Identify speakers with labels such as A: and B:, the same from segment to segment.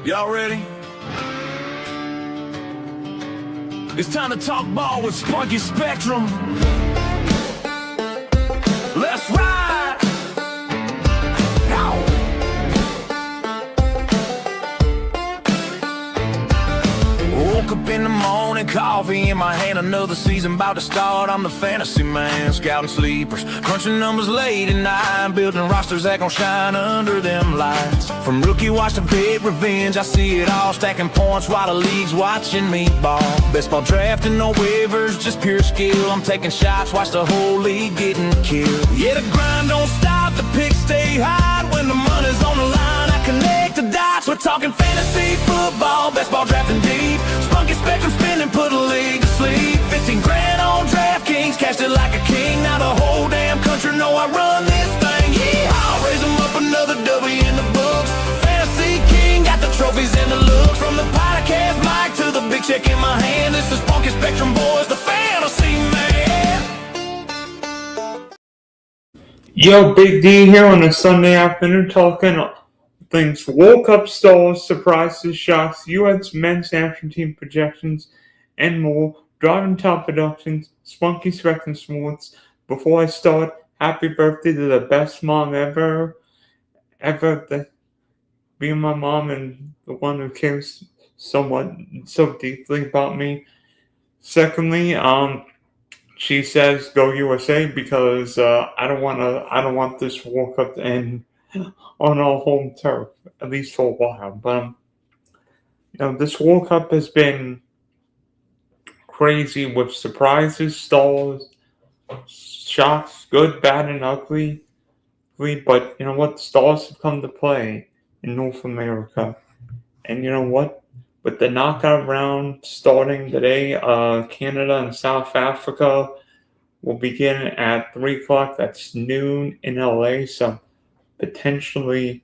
A: Y'all ready? It's time to talk ball with Spunky Spectrum. Let's ride! Ow. Woke up in the morning, coffee in my hand, another season about to start. I'm the fantasy man, scouting sleepers, crunching numbers late at night, building rosters that gon' shine under them lights. From rookie watch to big revenge, I see it all, stacking points while the league's watching me ball. Best ball drafting, no waivers, just pure skill. I'm taking shots, watch the whole league getting killed. Yeah, the grind don't stop, the picks stay high. When the money's on the line, I connect the dots. We're talking fantasy football, best ball drafting deep. Spunky Spectrum spinning, put a league to sleep. 15 grand on DraftKings, cashed it like a king. Now the whole damn country know I run this thing. Yeehaw, raise them up, another W in the books. Fantasy king, got the trophies and the looks. From the podcast mic to the big check in my hand, this is Spunky Spectrum boys, the fantasy man.
B: Yo, Big D here on a Sunday afternoon talking things World Cup stalls, surprises, shocks, US men's national team projections, and more. Driving Top Productions, Spunky Spectrum Sports. Before I start, happy birthday to the best mom ever. Being my mom and the one who cares so deeply about me. Secondly, she says go USA because I don't want this World Cup to end on our home turf, at least for a while. But this World Cup has been crazy with surprises, stalls, shocks, good, bad, and ugly. But you know what? Stars have come to play in North America. And you know what? With the knockout round starting today, Canada and South Africa will begin at 3 o'clock. That's noon in LA. So potentially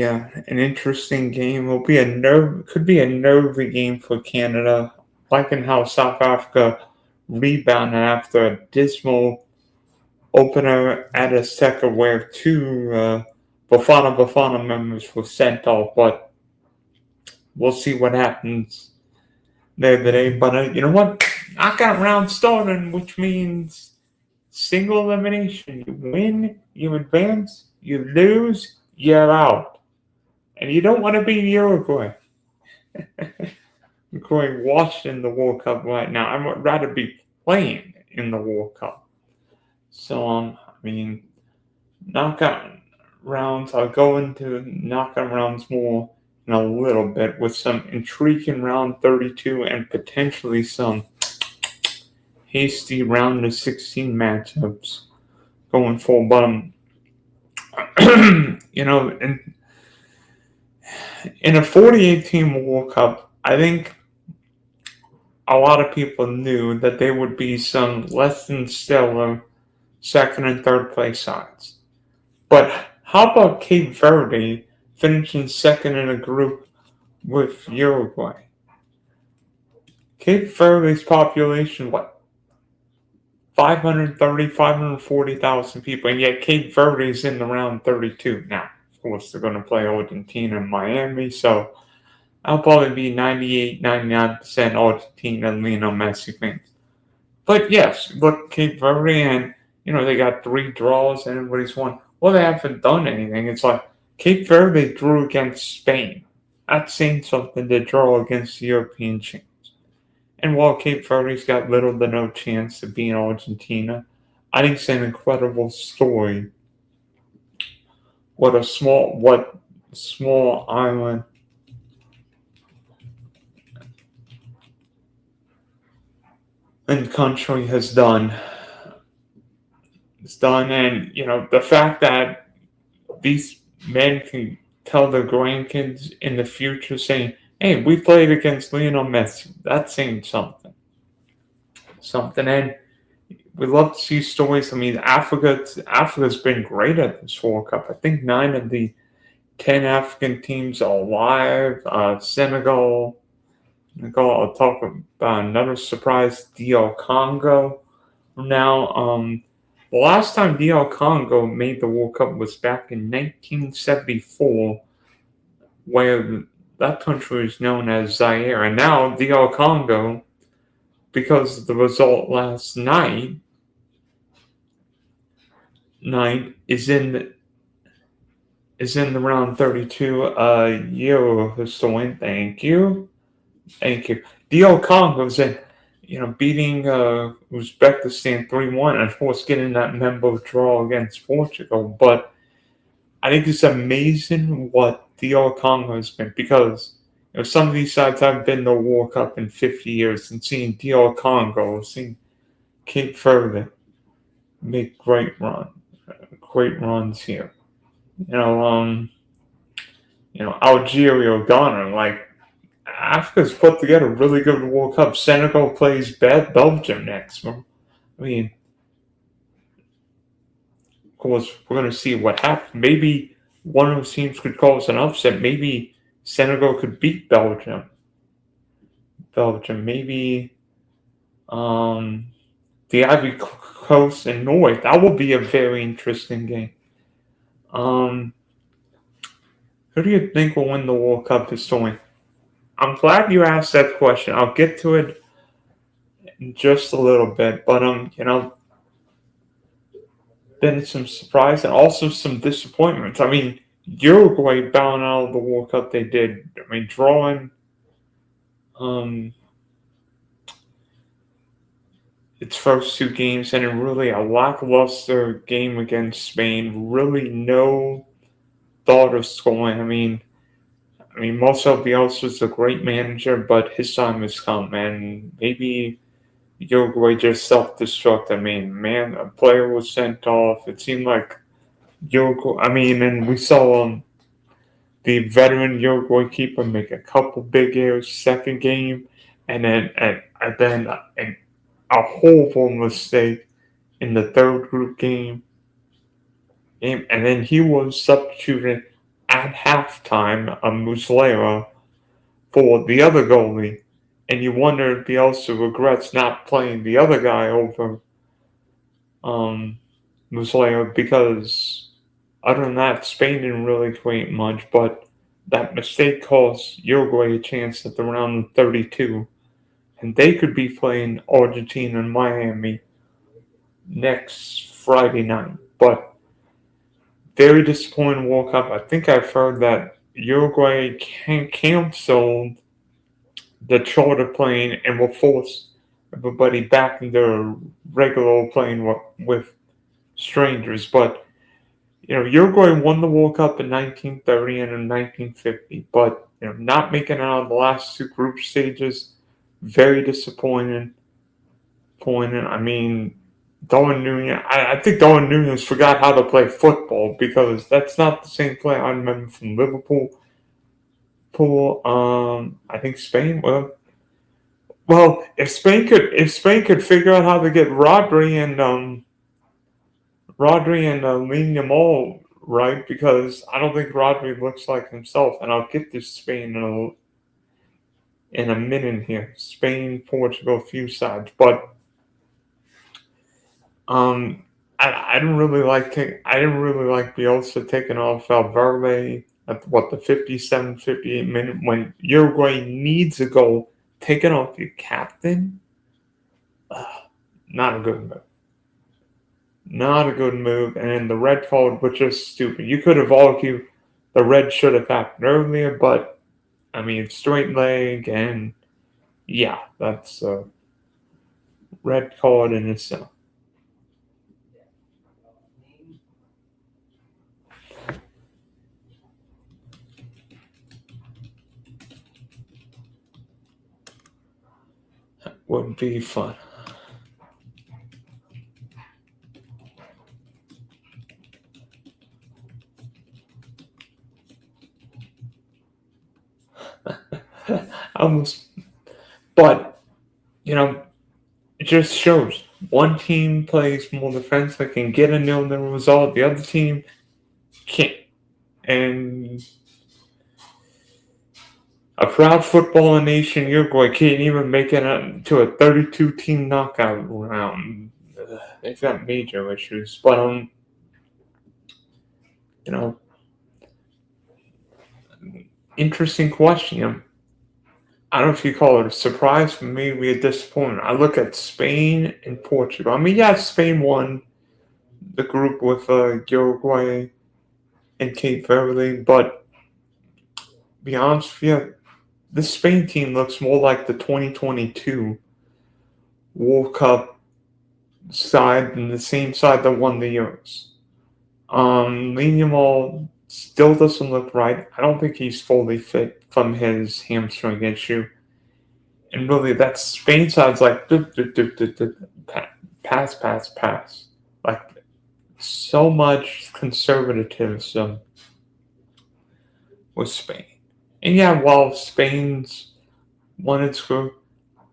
B: an interesting game. Could be a nervy game for Canada, liking how South Africa rebounded after a dismal opener at Azteca where two Bafana members were sent off. But we'll see what happens there today. But you know what? Knockout round starting, which means single elimination. You win, you advance. You lose, you're out. And you don't want to be Uruguay. Uruguay watching the World Cup right now. I would rather be playing in the World Cup. So, knockout rounds. I'll go into knockout rounds more in a little bit with some intriguing round 32 and potentially some hasty round of 16 matchups going forward. But in a 48-team World Cup, I think a lot of people knew that there would be some less than stellar second and third place sides. But how about Cape Verde finishing second in a group with Uruguay? Cape Verde's population, 540,000 people, and yet Cape Verde's in the round 32. Now, of course, they're going to play Argentina and Miami, so I'll probably be 99% Argentina and Lionel Messi fans. But yes, look, Cape Verde, and they got 3 draws and everybody's won. Well, they haven't done anything. It's like Cape Verde drew against Spain. That's saying something to draw against the European champs. And while Cape Verde's got little to no chance of being Argentina, I think it's an incredible story. What a small island and country has done. It's done, and the fact that these men can tell their grandkids in the future, saying, "Hey, we played against Lionel Messi." That's saying something. And we love to see stories. Africa's been great at this World Cup. I think 9 of the 10 African teams are alive. Senegal. I'll talk about another surprise, DR Congo. Now, The last time DL Congo made the World Cup was back in 1974, where that country is known as Zaire. And now DL Congo, because of the result last night is in the round 32. Euro historian, thank you. DL Congo's in, beating Uzbekistan 3-1, and of course getting that member draw against Portugal. But I think it's amazing what DL Congo has been, because some of these sides haven't been to the World Cup in 50 years, and seeing DL Congo, seeing Cape Verde make great runs here. Algeria, Ghana, like, Africa's put together a really good World Cup. Senegal plays Belgium next. I mean, of course, we're going to see what happens. Maybe one of those teams could cause an upset. Maybe Senegal could beat Belgium. Maybe the Ivory Coast and Norway. That will be a very interesting game. Who do you think will win the World Cup this time? I'm glad you asked that question. I'll get to it in just a little bit, but been some surprise and also some disappointments. I mean, Uruguay bowing out of the World Cup they did. I mean, drawing its first two games, and in really a lackluster game against Spain. Really no thought of scoring. I mean, Marcel Bielsa's a great manager, but his time has come, and maybe Uruguay just self-destruct. A player was sent off. It seemed like Uruguay. And we saw the veteran Uruguay keeper make a couple big errors second game, and then a horrible mistake in the third group game, and then he was substituted at halftime, Muslera, for the other goalie, and you wonder if Bielsa regrets not playing the other guy over Muslera, because other than that, Spain didn't really create much, but that mistake cost Uruguay a chance at the round of 32, and they could be playing Argentina and Miami next Friday night. But very disappointing World Cup. I think I've heard that Uruguay canceled the charter plane and will force everybody back into regular plane with strangers. But Uruguay won the World Cup in 1930 and in 1950, but not making it out of the last two group stages, very disappointing. Darwin Núñez. I think Darwin Núñez forgot how to play football, because that's not the same player I remember from Liverpool. I think Spain. Well, if Spain could figure out how to get Rodri and Lamine Yamal right, because I don't think Rodri looks like himself. And I'll get to Spain in a minute here. Spain, Portugal, few sides, but I didn't really like Bielsa taking off Valverde at the 57, 58 minute when Uruguay needs a goal. Taking off your captain, not a good move. Not a good move, and the red card was just stupid. You could have argued the red should have happened earlier, but straight leg, and yeah, that's a red card in itself. Would be fun. But it just shows one team plays more defensive, can get a 0-0 result. The other team can't. And a proud football nation, Uruguay can't even make it to a 32-team knockout round. they've got major issues. But you know, interesting question. I don't know if you call it a surprise, but maybe a disappointment. I look at Spain and Portugal. I mean, yeah, Spain won the group with Uruguay and Cape Verde, but be honest with you, the Spain team looks more like the 2022 World Cup side than the same side that won the Euros. Yamal still doesn't look right. I don't think he's fully fit from his hamstring issue. And really, that Spain side's like pass, pass, pass. Like so much conservatism with Spain. And yeah, while Spain's won its group,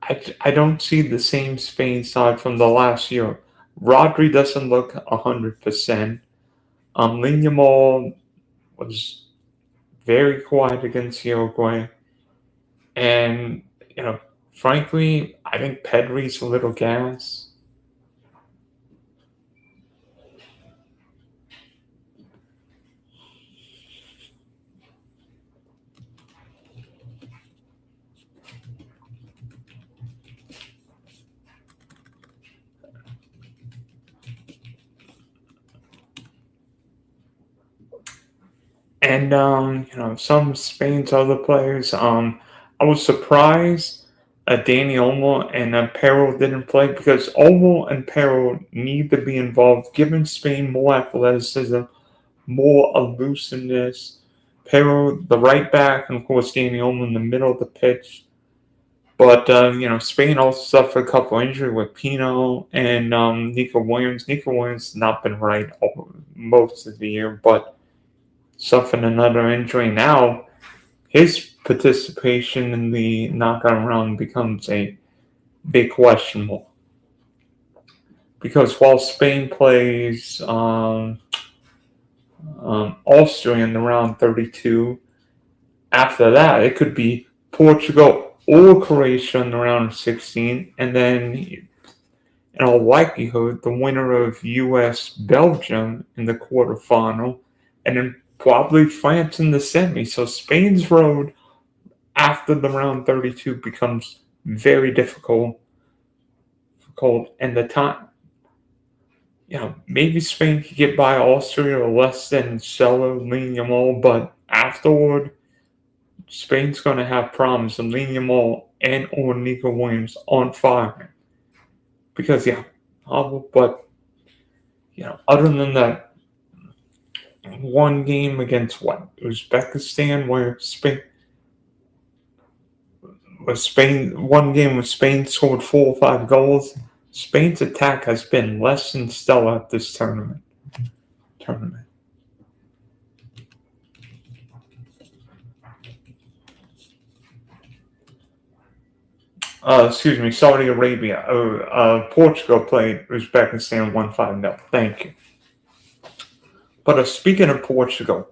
B: I don't see the same Spain side from the last year. Rodri doesn't look 100%. Yamal was very quiet against Uruguay. And, frankly, I think Pedri's a little gas. And, some of Spain's other players, I was surprised Danny Olmo and Perro didn't play because Olmo and Perro need to be involved, giving Spain more athleticism, more elusiveness. Perro, the right back, and of course Danny Olmo in the middle of the pitch. But, Spain also suffered a couple injuries with Pino and Nico Williams. Nico Williams has not been right most of the year, but suffered another injury. Now, his participation in the knockout round becomes a big question mark. Because while Spain plays Austria in the round 32, after that, it could be Portugal or Croatia in the round of 16, and then, in all likelihood, the winner of US-Belgium in the quarterfinal, and then probably France in the semi. So Spain's road after the round 32 becomes very difficult. And the time, maybe Spain could get by Austria or less than Sella, Yamal, but afterward, Spain's going to have problems and Yamal and or Nico Williams on fire. Because, but, other than that, one game against Uzbekistan where one game with Spain scored 4 or 5 goals. Spain's attack has been less than stellar at this tournament. Saudi Arabia. Portugal played Uzbekistan 1-5-0. Thank you. But speaking of Portugal,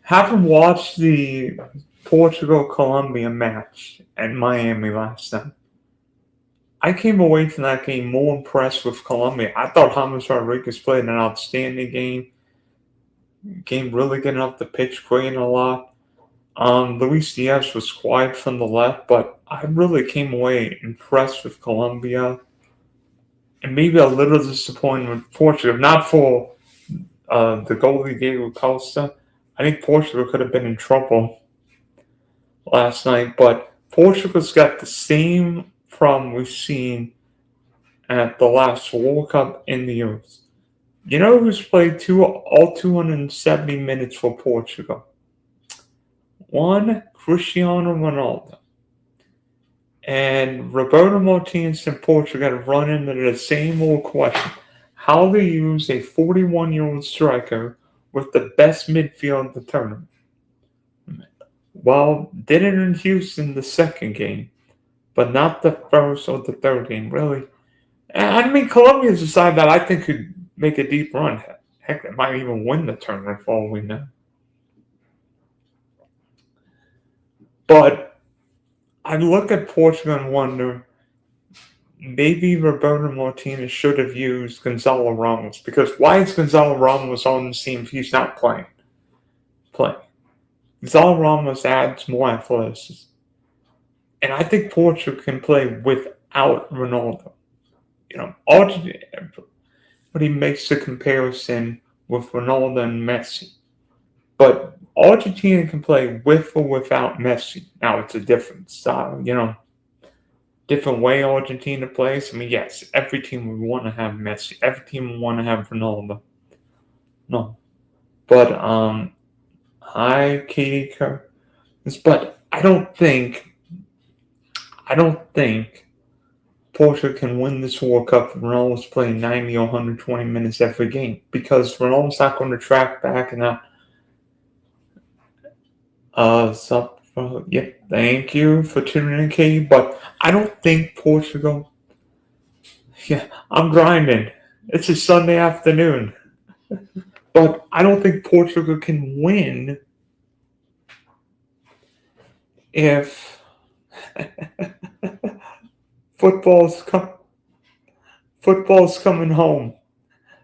B: having watched the Portugal-Colombia match at Miami last night, I came away from that game more impressed with Colombia. I thought James Rodriguez played an outstanding game. Game really getting up the pitch, creating a lot. Luis Diaz was quiet from the left, but I really came away impressed with Colombia. And maybe a little disappointed with Portugal. Not for the goalie Diego Costa. I think Portugal could have been in trouble last night, but Portugal's got the same problem we've seen at the last World Cup in the Euros. You know who's played all 270 minutes for Portugal? One, Cristiano Ronaldo. And Roberto Martinez and Portugal have run into the same old question. How to use a 41-year-old striker with the best midfield in the tournament. Well, did it in Houston the second game, but not the first or the third game, really. I mean, Colombia's a side that I think could make a deep run. Heck, they might even win the tournament for all we know. But I look at Portugal and wonder, maybe Roberto Martinez should have used Gonzalo Ramos, because why is Gonzalo Ramos on the team if he's not playing? Gonzalo Ramos adds more athleticism. And I think Portugal can play without Ronaldo. Argentina, but he makes the comparison with Ronaldo and Messi. But Argentina can play with or without Messi. Now, it's a different style, different way Argentina plays. I mean, yes, every team would want to have Messi. Every team would want to have Ronaldo. No. But, hi, Katie Kerr. But I don't think Portugal can win this World Cup if Ronaldo's playing 90 or 120 minutes every game, because Ronaldo's not going to track back and not. Thank you for tuning in, Katie. But I don't think Portugal. Yeah, I'm grinding. It's a Sunday afternoon. But I don't think Portugal can win if football's coming home.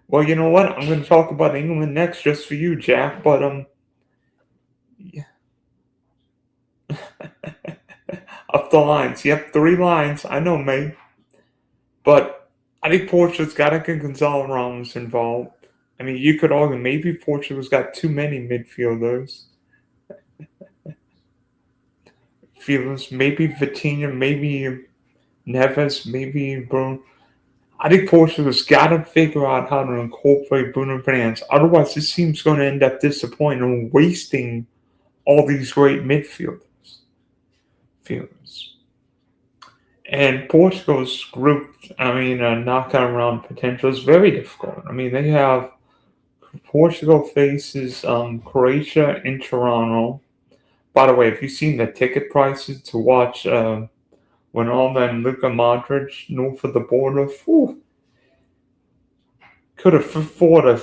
B: Well, you know what? I'm going to talk about England next just for you, Jack. But yeah. Up the lines. Yep, 3 lines. I know, mate. But I think Portugal's got to get Gonzalo Ramos involved. I mean, you could argue maybe Portugal's got too many midfielders. Maybe Vitinha, maybe Neves, maybe Bruno. I think Portugal's got to figure out how to incorporate Bruno Fernandes. Otherwise, this team's going to end up disappointing and wasting all these great midfielders. And Portugal's group, knockout round potential is very difficult. I mean, they have Portugal faces Croatia in Toronto. By the way, have you seen the ticket prices to watch Ronaldo and Luka Modric north of the border? Could have afforded a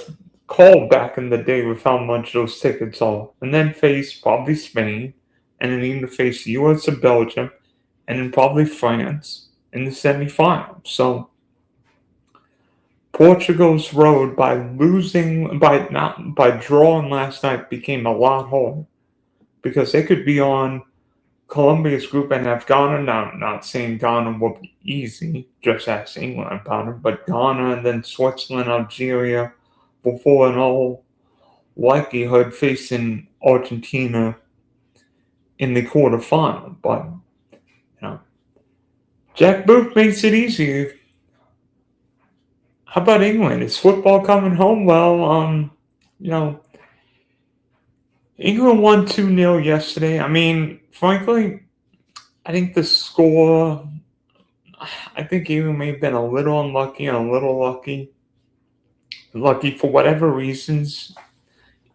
B: call back in the day with how much those tickets are. And then face probably Spain, and then even face the US or Belgium, and then probably France in the semifinals. So Portugal's road by drawing last night became a lot harder, because they could be on Colombia's group and have Ghana. Now, I'm not saying Ghana will be easy, just ask England about it, but Ghana and then Switzerland, Algeria, before in all likelihood facing Argentina in the quarterfinal. But, Jack Booth makes it easy. How about England? Is football coming home? Well, England won 2-0 yesterday. I mean, frankly, I think the score, I think England may have been a little unlucky and a little lucky. Lucky for whatever reasons.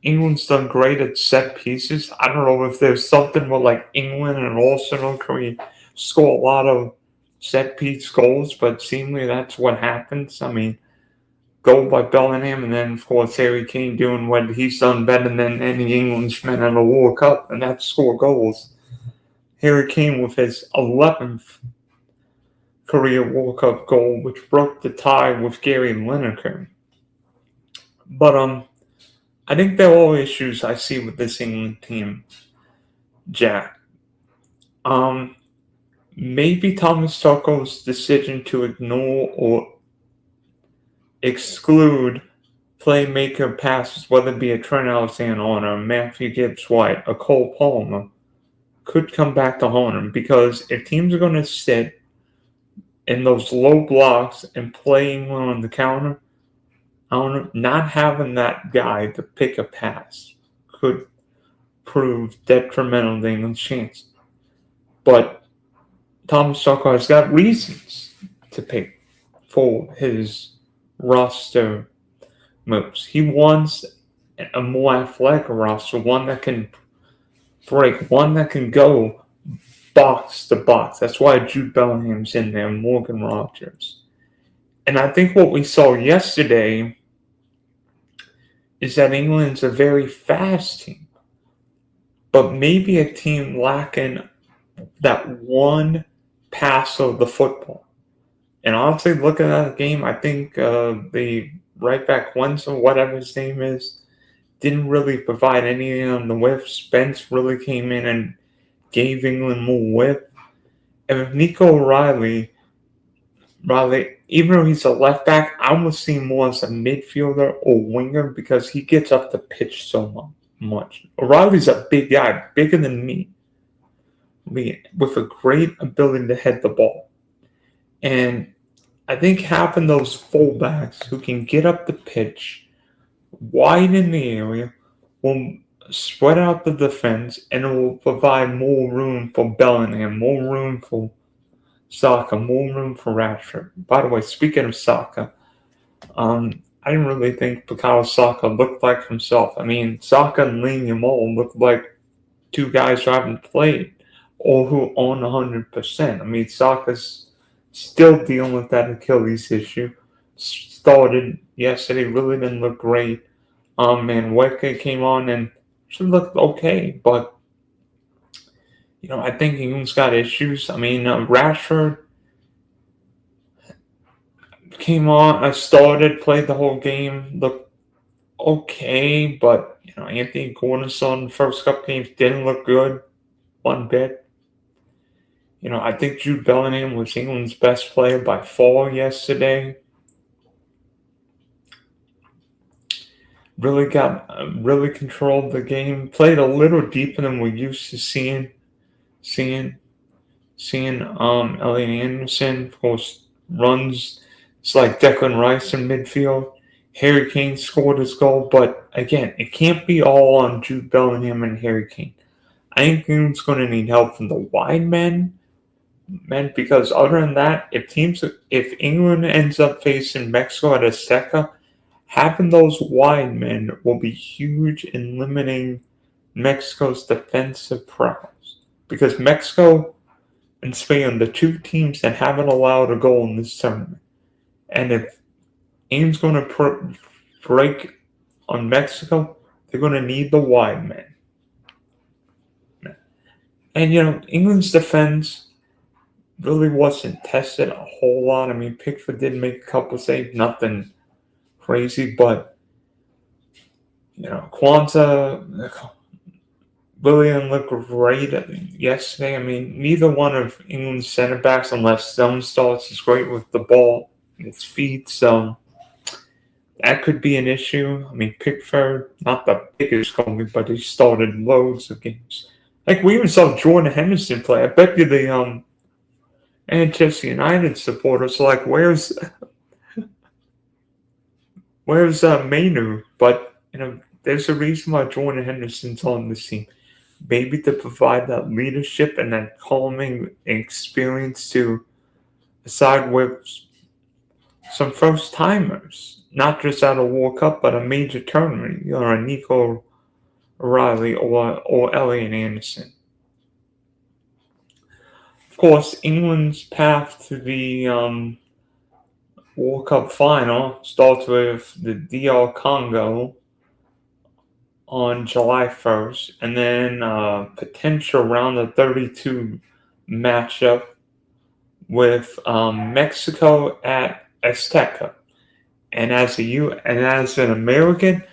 B: England's done great at set pieces. I don't know if there's something where like England and Arsenal can score a lot of set piece goals, but seemingly that's what happens. I mean, goal by Bellingham, and then, of course, Harry Kane doing what he's done better than any Englishman in the World Cup, and that's score goals. Harry Kane with his 11th career World Cup goal, which broke the tie with Gary Lineker. But I think there are issues I see with this England team, Jack. Maybe Thomas Tuchel's decision to ignore or exclude playmaker passes, whether it be a Trent Alexander-Arnold, a Matthew Gibbs-White, a Cole Palmer, could come back to haunt him, because if teams are going to sit in those low blocks and playing on the counter, not having that guy to pick a pass could prove detrimental to England's chance. But Thomas Tuchel has got reasons to pick for his roster moves. He wants a more athletic roster, one that can break, one that can go box to box. That's why Jude Bellingham's in there, Morgan Rogers. And I think what we saw yesterday is that England's a very fast team, but maybe a team lacking that one pass of the football. And honestly, looking at that game, I think the right back Wenzel, whatever his name is, didn't really provide anything on the width. Spence really came in and gave England more width. And with Nico Riley, even though he's a left back, I almost see him more as a midfielder or winger because he gets up the pitch so much. O'Reilly's a big guy, bigger than me, with a great ability to head the ball. And I think having those fullbacks who can get up the pitch, wide in the area, will spread out the defense and it will provide more room for Bellingham, more room for Saka, more room for Rashford. By the way, speaking of Saka, I didn't really think Bukayo Saka looked like himself. I mean, Saka and Lee Yamal looked like two guys who haven't played or who aren't 100%. I mean, Saka's still dealing with that Achilles issue. Started yesterday, really didn't look great. And Weka came on and she looked okay, but I think England's got issues. I mean, Rashford came on, started, played the whole game, looked okay, but Anthony Gordon on the first couple games didn't look good one bit. I think Jude Bellingham was England's best player by far yesterday. Really controlled the game. Played a little deeper than we're used to seeing Elliot Anderson, of course, runs. It's like Declan Rice in midfield. Harry Kane scored his goal, but again, it can't be all on Jude Bellingham and Harry Kane. I think England's going to need help from the wide men, because other than that, if England ends up facing Mexico at Azteca, having those wide men will be huge in limiting Mexico's defensive prowess. Because Mexico and Spain are the two teams that haven't allowed a goal in this tournament. And if England's going to break on Mexico, they're going to need the wide men. And, England's defense really wasn't tested a whole lot. I mean, Pickford did make a couple saves, nothing crazy, but Kwanzaa, Willian looked great yesterday. I mean, neither one of England's center backs, unless Stone starts, is great with the ball in his feet, so that could be an issue. I mean, Pickford, not the biggest goalie, but he started loads of games. Like, we even saw Jordan Henderson play. I bet you the Manchester United supporters are like, where's Mainu? But, there's a reason why Jordan Henderson's on this team. Maybe to provide that leadership and that calming experience to a side with some first-timers. Not just at a World Cup, but a major tournament. A Nico Riley or Elliot Anderson. Of course, England's path to the World Cup final starts with the DR Congo on July 1st, and then potential round of 32 matchup with Mexico at Azteca. And as an American,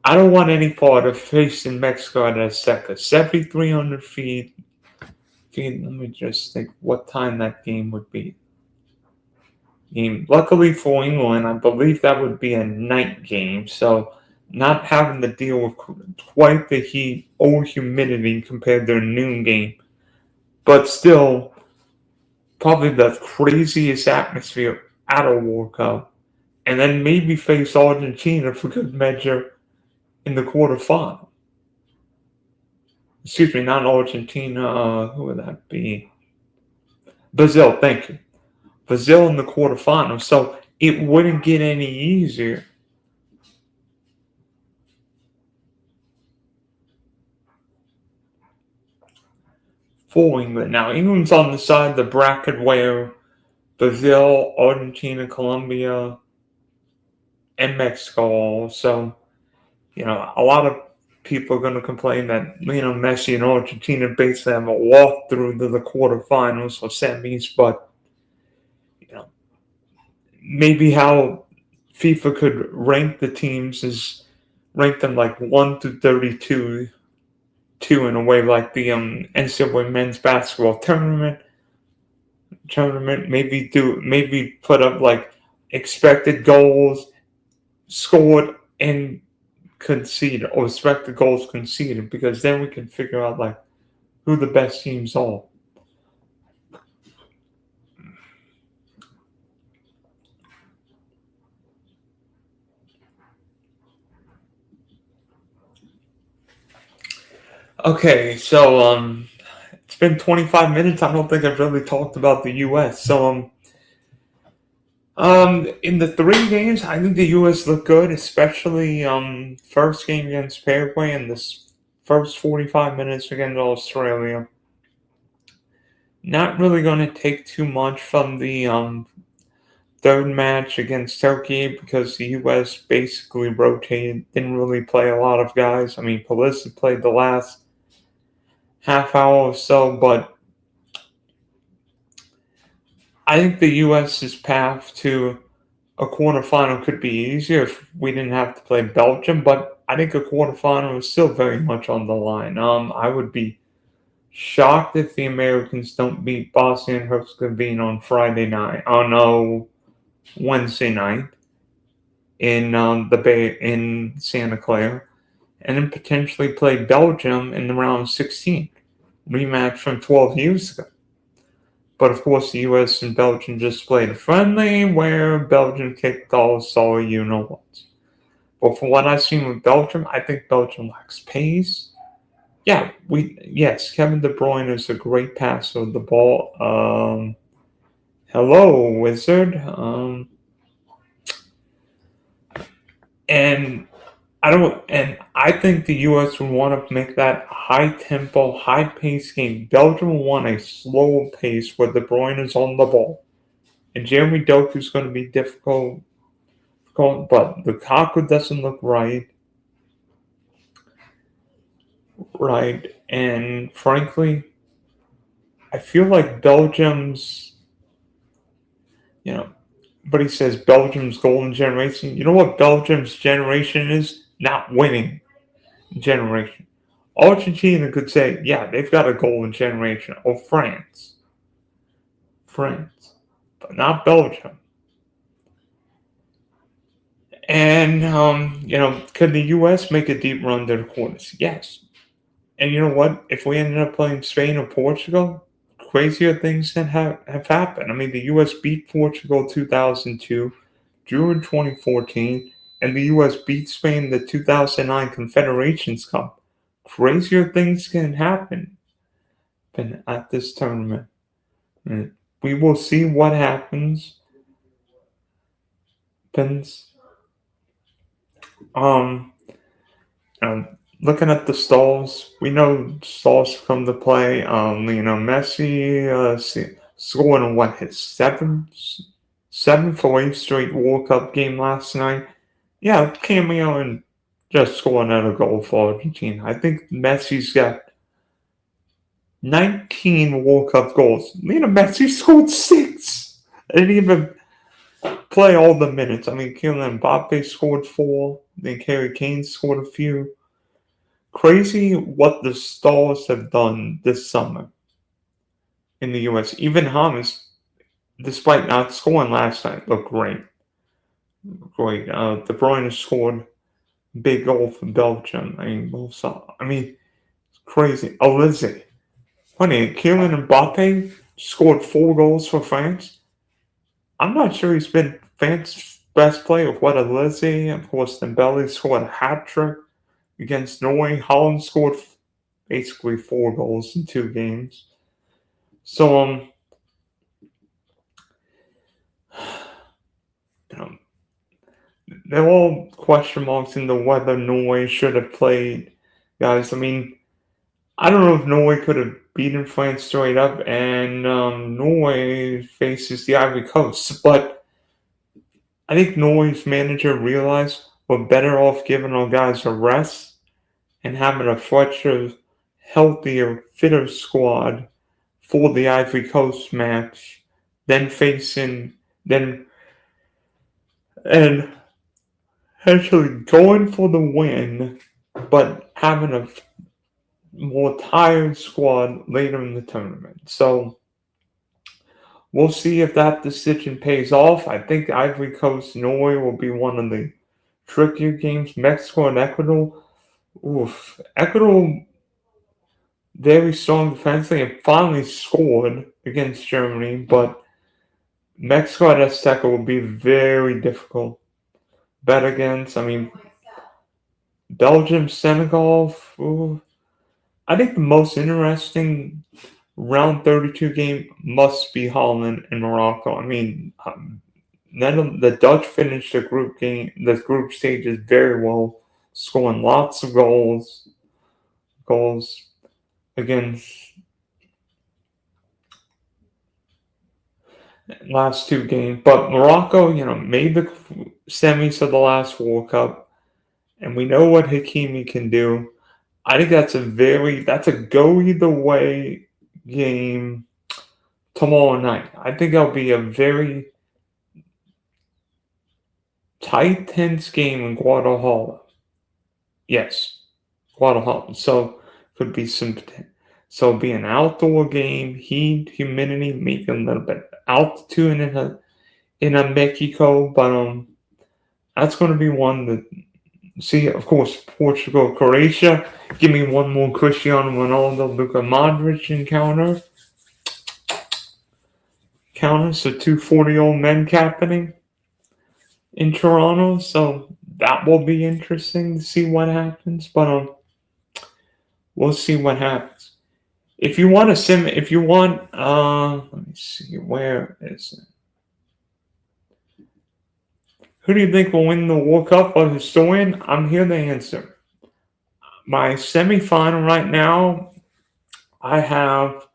B: I don't want any part of facing Mexico at Azteca. 7,300 feet. Let me just think what time that game would be. Luckily for England, I believe that would be a night game, so not having to deal with quite the heat or humidity compared to a noon game. But still, probably the craziest atmosphere at a World Cup. And then maybe face Argentina for good measure in the quarterfinal. Excuse me, not Argentina. Who would that be? Brazil, thank you. Brazil in the quarterfinal. So it wouldn't get any easier. For England. Now, England's on the side of the bracket where Brazil, Argentina, Colombia, and Mexico. So, a lot of people are going to complain that Lionel Messi and Argentina basically have a walk through to the quarterfinals or semis, but maybe how FIFA could rank the teams is rank them like 1 to 32, two in a way like the NCAA men's basketball tournament. Maybe put up like expected goals scored and conceded, or expected goals conceded, because then we can figure out like who the best teams are. Okay, so it's been 25 minutes. I don't think I've really talked about the U.S. So in the three games, I think the U.S. looked good, especially first game against Paraguay and this first 45 minutes against Australia. Not really going to take too much from the third match against Turkey because the U.S. basically rotated, didn't really play a lot of guys. I mean, Pulisic played the last half hour or so, but I think the U.S.'s path to a quarterfinal could be easier if we didn't have to play Belgium, but I think a quarterfinal is still very much on the line. I would be shocked if the Americans don't beat Bosnia and Herzegovina on Friday night. Oh no, Wednesday night in the Bay in Santa Clara, and then potentially play Belgium in the round of 16 rematch from 12 years ago. But of course, the U.S. and Belgium just played a friendly where Belgium kicked all sorry you know what. But from what I've seen with Belgium, I think Belgium lacks pace. Yes, Kevin De Bruyne is a great passer of the ball. Hello, Wizard. And I think the U.S. would want to make that high tempo, high pace game. Belgium will want a slow pace where De Bruyne is on the ball, and Jeremy Doku is going to be difficult. But Lukaku doesn't look right, and frankly, I feel like Belgium's, but he says Belgium's golden generation. You know what Belgium's generation is? Not winning generation. Argentina could say, yeah, they've got a golden generation. Or France, but not Belgium. And could the U.S. make a deep run to the quarters? Yes. And you know what? If we ended up playing Spain or Portugal, crazier things that have happened. I mean, the U.S. beat Portugal 2002, drew in 2014, and the U.S. beat Spain in the 2009 Confederations Cup. Crazier things can happen at this tournament. We will see what happens. Um, looking at the stalls, we know stalls come to play. Messi scoring his seventh or eighth straight World Cup game last night. Yeah, cameo and just scoring another goal for Argentina. I think Messi's got 19 World Cup goals. Messi scored 6. I didn't even play all the minutes. I mean, Kylian Mbappe scored 4. Then Harry Kane scored a few. Crazy what the stars have done this summer in the U.S. Even James, despite not scoring last night, looked great. De Bruyne scored big goal for Belgium. It's crazy. Alizé. Funny, Kylian Mbappe scored 4 goals for France. I'm not sure he's been France's best player. What Alizé, of course, Dembele scored a hat trick against Norway. Holland scored basically 4 goals in 2 games. So, they're all question marks into whether Norway should have played, guys. I mean, I don't know if Norway could have beaten France straight up, and Norway faces the Ivory Coast. But I think Norway's manager realized we're better off giving our guys a rest and having a fresher, healthier, fitter squad for the Ivory Coast match than and actually going for the win, but having a more tired squad later in the tournament. So we'll see if that decision pays off. I think Ivory Coast Norway will be one of the trickier games. Mexico and Ecuador. Oof. Ecuador very strong defensively and finally scored against Germany, but Mexico at Azteca will be very difficult. Bet against, I mean, Belgium, Senegal. Ooh. I think the most interesting round 32 game must be Holland and Morocco. I mean, the Dutch finished the group stages very well, scoring lots of goals against last two games. But Morocco, made the semis of the last World Cup, and we know what Hakimi can do. I think that's a go either way game tomorrow night. I think it'll be a very tight, tense game in Guadalajara. Yes, Guadalajara. So could be so it'll be an outdoor game, heat, humidity, maybe a little bit altitude in a Mexico, but that's going to be one that. See, of course, Portugal, Croatia. Give me one more Cristiano Ronaldo, Luka Modric encounter. So 2 40-year-old men happening in Toronto. So that will be interesting to see what happens. But we'll see what happens. If you want let me see, where is it? Who do you think will win the World Cup? A historian? I'm here to answer. My semifinal right now, I have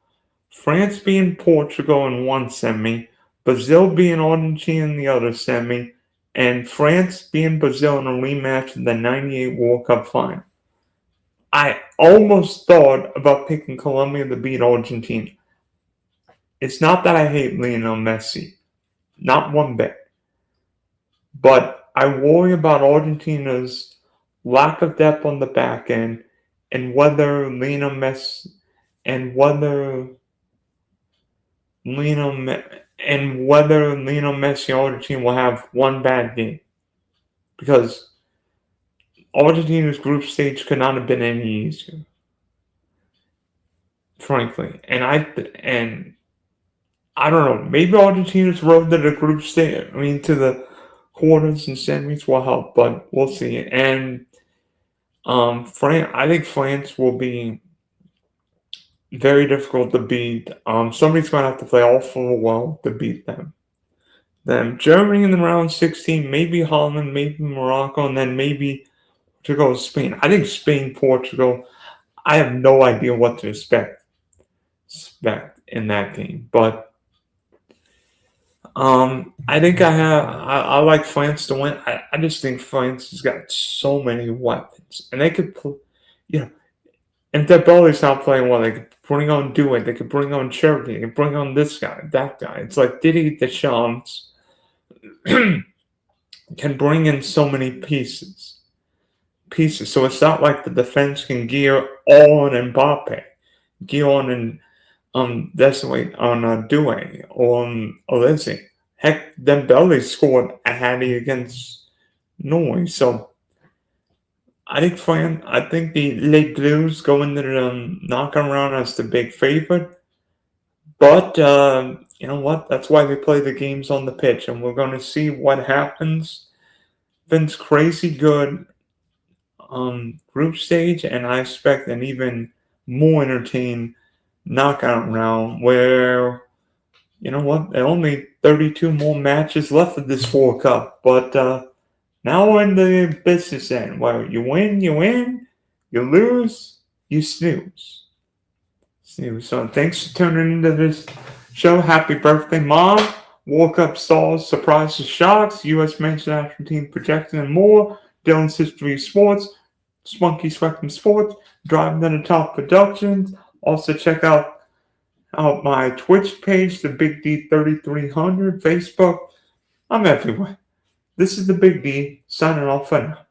B: France being Portugal in one semi, Brazil being Argentina in the other semi, and France being Brazil in a rematch of the 98 World Cup final. I almost thought about picking Colombia to beat Argentina. It's not that I hate Lionel Messi. Not one bit. But I worry about Argentina's lack of depth on the back end and whether Lionel Messi Argentina will have one bad game. Because Argentina's group stage could not have been any easier. Frankly. And I don't know, maybe Argentina's road to the group stage, to the quarters and semis will help, but we'll see. And I think France will be very difficult to beat. Somebody's going to have to play awful well to beat them. Then Germany in the round 16, maybe Holland, maybe Morocco, and then maybe to go to Spain. I think Spain, Portugal, I have no idea what to expect in that game. But I think I like France to win. I just think France has got so many weapons, and they could, and if their belly's not playing well, they could bring on Doué, they could bring on Cherokee, they could bring on this guy, that guy. It's like Didier Deschamps can bring in so many pieces. So it's not like the defense can gear all on Mbappe, gear on Desailly, on Doué, or on Olise. Heck, Dembele scored a hattie against Norway. So I think the Les Blues go into the knockout round as the big favorite. But you know what? That's why they play the games on the pitch, and we're going to see what happens. Vince crazy good group stage, and I expect an even more entertaining knockout round where, you know what, there are only 32 more matches left of this World Cup, but now we're in the business end where you win, you lose, you snooze. So thanks for tuning into this show. Happy birthday, Mom. World Cup stars, surprises, shocks, U.S. men's national team projecting, and more. Dylan's History of Sports, Spunky Spectrum Sports, Driving to the Top Productions. Also check out my Twitch page, the Big D 3300, Facebook. I'm everywhere. This is the Big D, signing off for now.